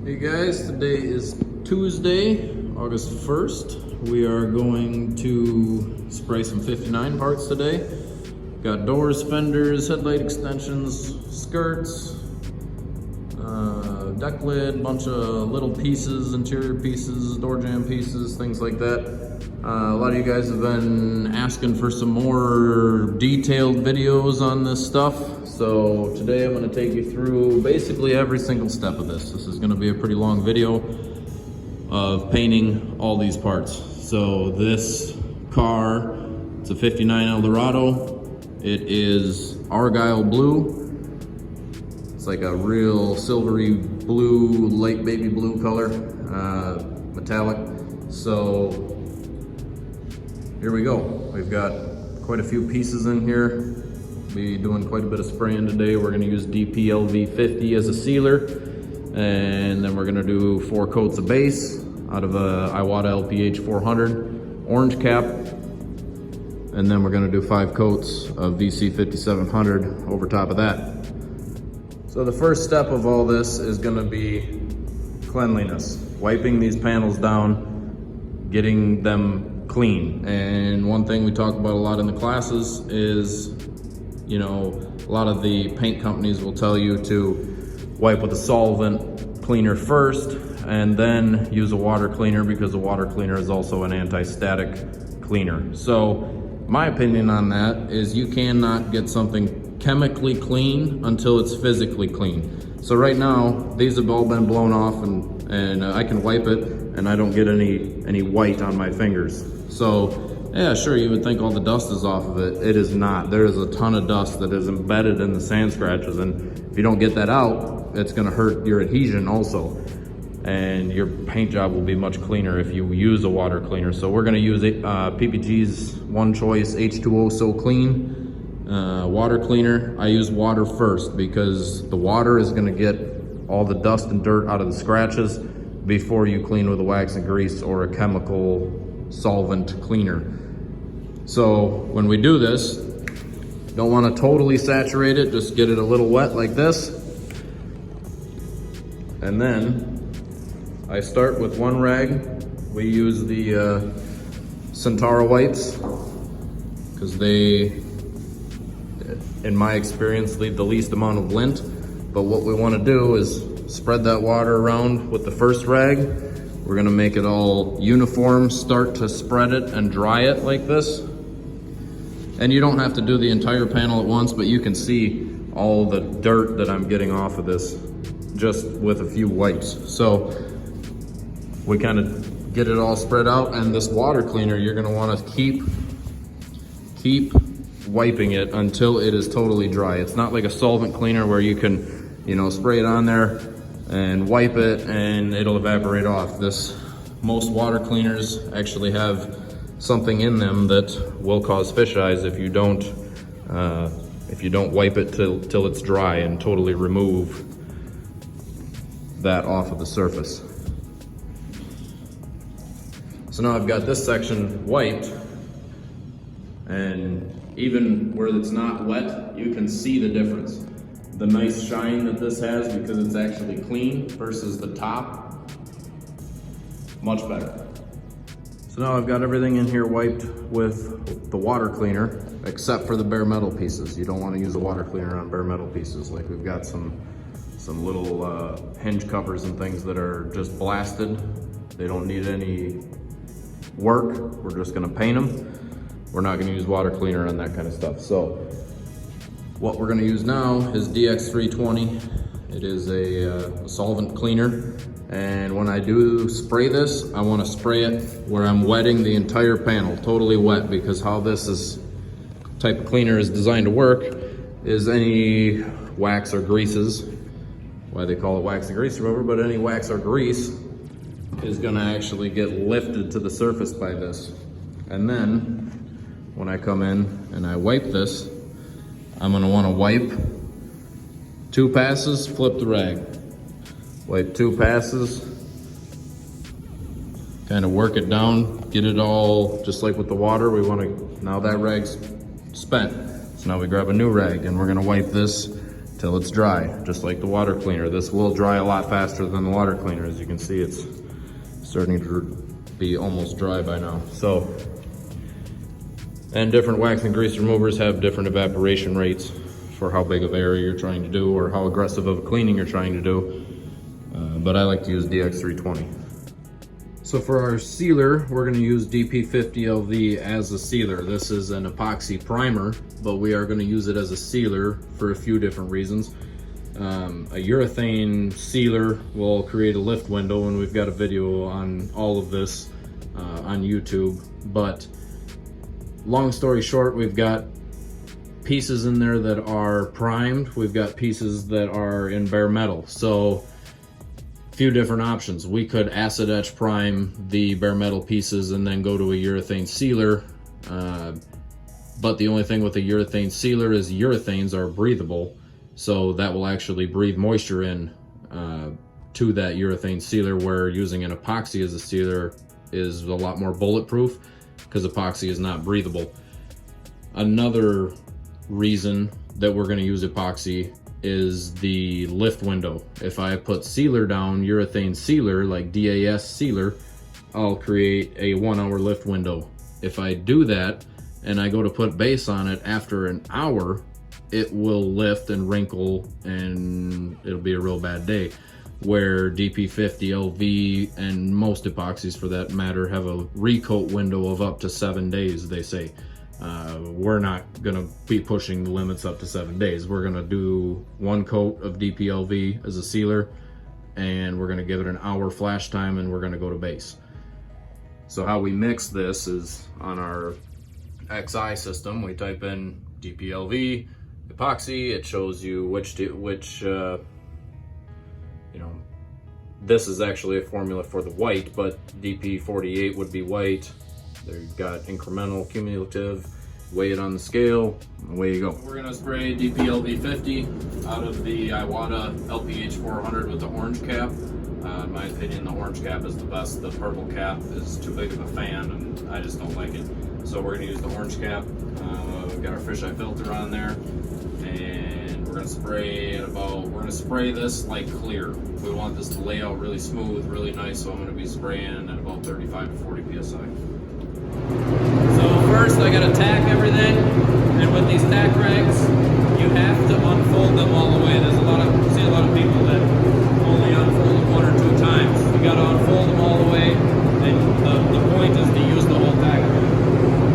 Hey guys, today is Tuesday, August 1st. We are going to spray some 59 parts today. Got doors, fenders, headlight extensions, skirts, deck lid, bunch of little pieces, interior pieces, door jamb pieces, things like that. A lot of you guys have been asking for some more detailed videos on this stuff. So today I'm going to take you through basically every single step of this. This is going to be a pretty long video of painting all these parts. So this car, it's a 59 ElDorado. It is Argyle blue. It's like a real silvery blue, light baby blue color, metallic. So here we go. We've got quite a few pieces in here. Be doing quite a bit of spraying today. We're going to use DPLV50 as a sealer, and then we're going to do 4 coats of base out of a Iwata LPH 400 orange cap, and then we're going to do 5 coats of VC 5700 over top of that. So the first step of all this is going to be cleanliness, wiping these panels down, getting them clean. And one thing we talk about a lot in the classes is, you know, a lot of the paint companies will tell you to wipe with a solvent cleaner first and then use a water cleaner, because a water cleaner is also an anti-static cleaner. So my opinion on that is you cannot get something chemically clean until it's physically clean. So right now, these have all been blown off, and I can wipe it and I don't get any white on my fingers. So yeah, sure, you would think all the dust is off of it. It is not. There is a ton of dust that is embedded in the sand scratches, and if you don't get that out, it's gonna hurt your adhesion also. And your paint job will be much cleaner if you use a water cleaner. So we're gonna use PPG's One Choice H2O So Clean water cleaner. I use water first because the water is gonna get all the dust and dirt out of the scratches before you clean with a wax and grease or a chemical solvent cleaner. So when we do this, don't want to totally saturate it, just get it a little wet like this. And then I start with one rag. We use the Centaura wipes because they, in my experience, leave the least amount of lint. But what we want to do is spread that water around with the first rag. We're gonna make it all uniform, start to spread it and dry it like this. And you don't have to do the entire panel at once, but you can see all the dirt that I'm getting off of this just with a few wipes. So we kind of get it all spread out, and this water cleaner, you're gonna wanna keep wiping it until it is totally dry. It's not like a solvent cleaner where you can, you know, spray it on there and wipe it and it'll evaporate off. Most water cleaners actually have something in them that will cause fish eyes if you don't wipe it till it's dry and totally remove that off of the surface. So now I've got this section wiped, and even where it's not wet, you can see the difference. The nice shine that this has because it's actually clean versus the top, much better. So now I've got everything in here wiped with the water cleaner, except for the bare metal pieces. You don't want to use a water cleaner on bare metal pieces. Like we've got some little hinge covers and things that are just blasted. They don't need any work. We're just gonna paint them. We're not gonna use water cleaner on that kind of stuff. So what we're gonna use now is DX320. It is a solvent cleaner. And when I do spray this, I wanna spray it where I'm wetting the entire panel, totally wet, because how this type of cleaner is designed to work is any wax or greases, why they call it wax and grease remover, but any wax or grease is gonna actually get lifted to the surface by this. And then when I come in and I wipe this, I'm gonna wanna wipe 2 passes, flip the rag. Wipe 2 passes, kind of work it down, get it all, just like with the water, we wanna, now that rag's spent. So now we grab a new rag and we're gonna wipe this till it's dry, just like the water cleaner. This will dry a lot faster than the water cleaner. As you can see, it's starting to be almost dry by now. So, and different wax and grease removers have different evaporation rates for how big of area you're trying to do or how aggressive of a cleaning you're trying to do. But I like to use DX320. So for our sealer, we're going to use DP50LV as a sealer. This is an epoxy primer, but we are going to use it as a sealer for a few different reasons. A urethane sealer will create a lift window, and we've got a video on all of this on YouTube. But long story short, we've got pieces in there that are primed. We've got pieces that are in bare metal. So few different options. We could acid etch prime the bare metal pieces and then go to a urethane sealer. But the only thing with a urethane sealer is urethanes are breathable. So that will actually breathe moisture in to that urethane sealer, where using an epoxy as a sealer is a lot more bulletproof because epoxy is not breathable. Another reason that we're going to use epoxy is the lift window. If I put sealer down, urethane sealer, like DAS sealer, I'll create a 1 hour lift window. If I do that and I go to put base on it after an hour, it will lift and wrinkle and it'll be a real bad day. Where DP50, LV, and most epoxies for that matter have a recoat window of up to 7 days, they say. We're not gonna be pushing the limits up to 7 days. We're gonna do 1 coat of DPLV as a sealer, and we're gonna give it an hour flash time, and we're gonna go to base. So how we mix this is on our XI system. We type in DPLV epoxy. It shows you which this is actually a formula for the white, but DP48 would be white. There you've got incremental, cumulative, weigh it on the scale, and away you go. We're gonna spray DPLV 50 out of the Iwata LPH 400 with the orange cap. In my opinion, the orange cap is the best. The purple cap is too big of a fan, and I just don't like it. So we're gonna use the orange cap. We've got our fisheye filter on there, and we're gonna spray at we're gonna spray this like clear. We want this to lay out really smooth, really nice, so I'm gonna be spraying at about 35 to 40 PSI. So first I gotta tack everything, and with these tack rags, you have to unfold them all the way. There's see a lot of people that only unfold them 1 or 2 times. You gotta unfold them all the way, and the point is to use the whole tack rag.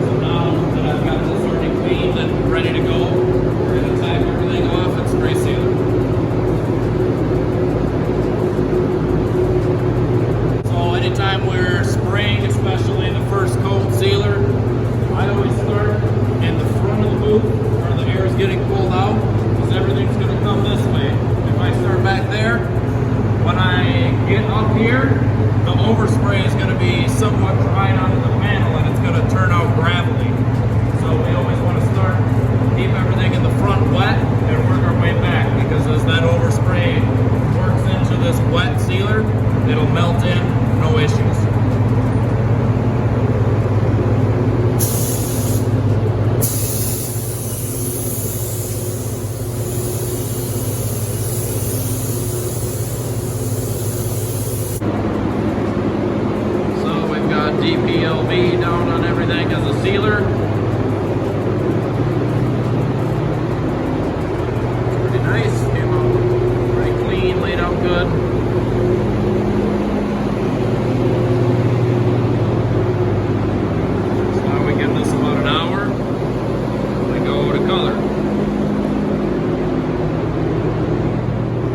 So now that I've got this already cleaned and ready to go, we're gonna tack everything off and spray seal it. So anytime we're spraying, especially the first coat sealer, I always start in the front of the booth where the air is getting pulled out, because everything's going to come this way. If I start back there, when I get up here, the overspray is going to be somewhat dried onto the panel and it's going to turn out gravelly. So we always want to keep everything in the front wet and work our way back, because as that overspray works into this wet sealer, it'll melt in, no issues. DPLV down on everything as a sealer. Pretty nice, came out pretty clean, laid out good. So now we give this about an hour, we go to color.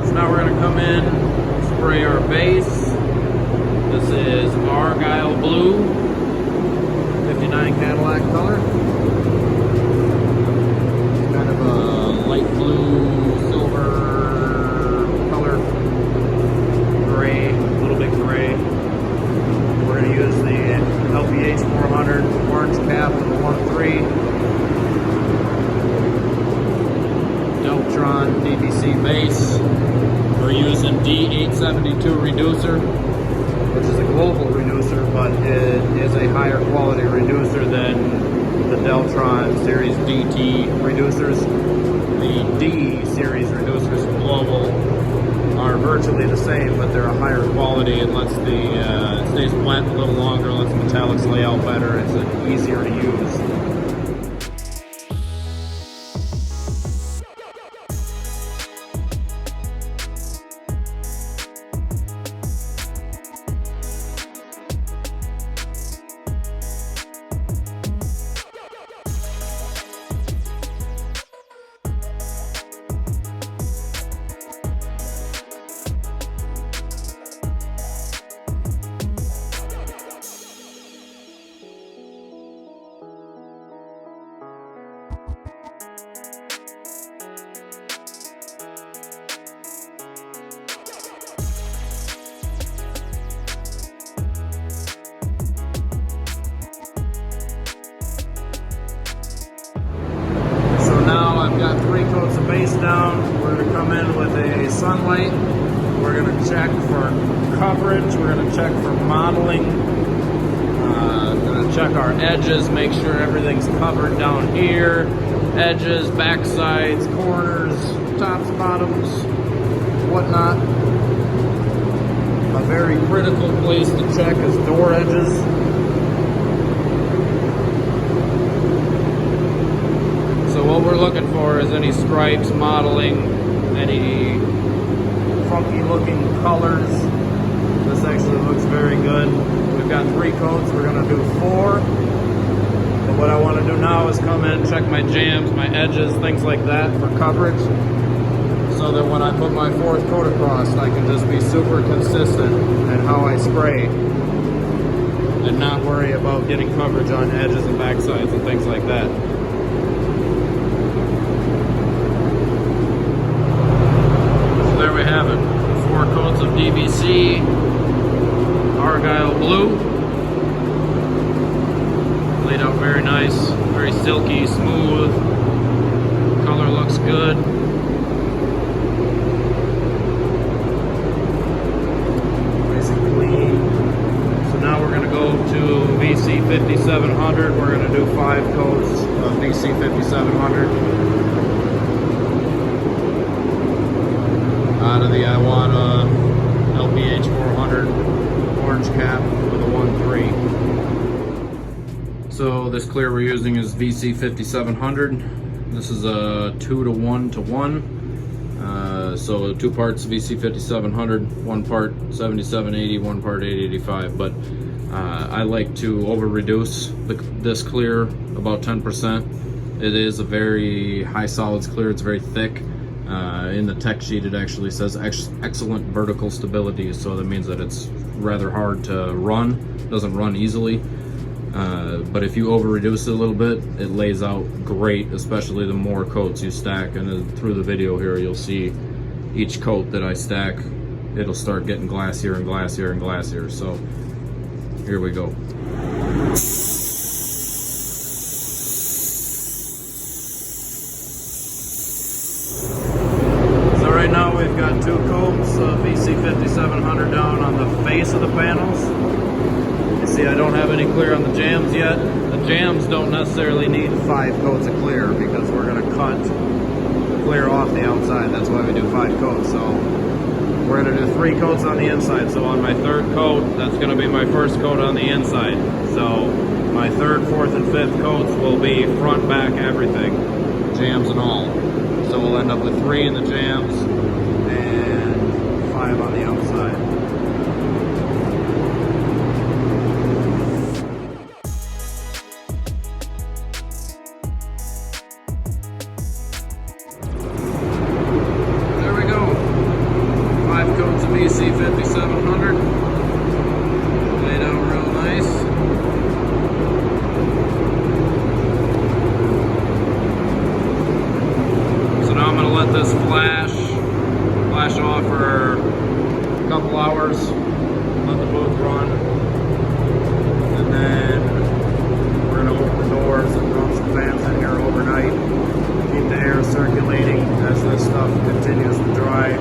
So now we're going to come in, spray our base. This is Argyle Blue, 59 Cadillac color. It's kind of a light blue, silver color, gray, a little bit gray. We're going to use the LPH 400 orange cap with the 1.3. Deltron DBC base. We're using D872 reducer, which is a global reducer, but it is a higher quality reducer than the Deltron Series DT reducers. The the D series reducers from Global are virtually the same, but they're a higher quality. It lets it stays wet a little longer, lets metallics lay out better. It's easier to use. Got 3 coats of base down. We're going to come in with a sunlight. We're going to check for coverage. We're going to check for modeling. Going to check our edges, make sure everything's covered down here. Edges, back sides, corners, tops, bottoms, whatnot. A very critical place to check is door edges. So what we're looking for is any stripes, modeling, any funky looking colors. This actually looks very good. We've got 3 coats, we're gonna do 4. But what I wanna do now is come in, check my jams, my edges, things like that for coverage. So that when I put my 4th coat across, I can just be super consistent in how I spray and not worry about getting coverage on edges and backsides and things like that. There we have it, 4 coats of DBC, Argyle blue, laid out very nice, very silky, smooth, color looks good. Nice and clean. So now we're going to go to VC 5700, we're going to do 5 coats of VC 5700. Out of the Iwata LPH 400 orange cap with a 1.3. So this clear we're using is VC 5700. This is a 2:1:1. So 2 parts VC 5700, 1 part 7780, 1 part 885. But I like to over reduce this clear about 10%. It is a very high solids clear. It's very thick. In the tech sheet it actually says excellent vertical stability, so that means that it's rather hard to run, doesn't run easily, but if you over reduce it a little bit, it lays out great, especially the more coats you stack. And through the video here you'll see each coat that I stack, it'll start getting glassier and glassier and glassier. So here we go. Right now we've got 2 coats of VC 5700 down on the face of the panels. You see I don't have any clear on the jams yet. The jams don't necessarily need 5 coats of clear because we're going to cut the clear off the outside. That's why we do 5 coats. So we're going to do 3 coats on the inside. So on my 3rd coat, that's going to be my 1st coat on the inside. So my 3rd, 4th, and 5th coats will be front, back, everything, jams and all. So we'll end up with 3 in the jams and 5 on the outside. There we go. 5 coats of VC 5700. Laid out real nice. I'm going to let this flash off for a couple hours, let the booth run, and then we're going to open the doors and run some fans in here overnight, keep the air circulating as this stuff continues to dry.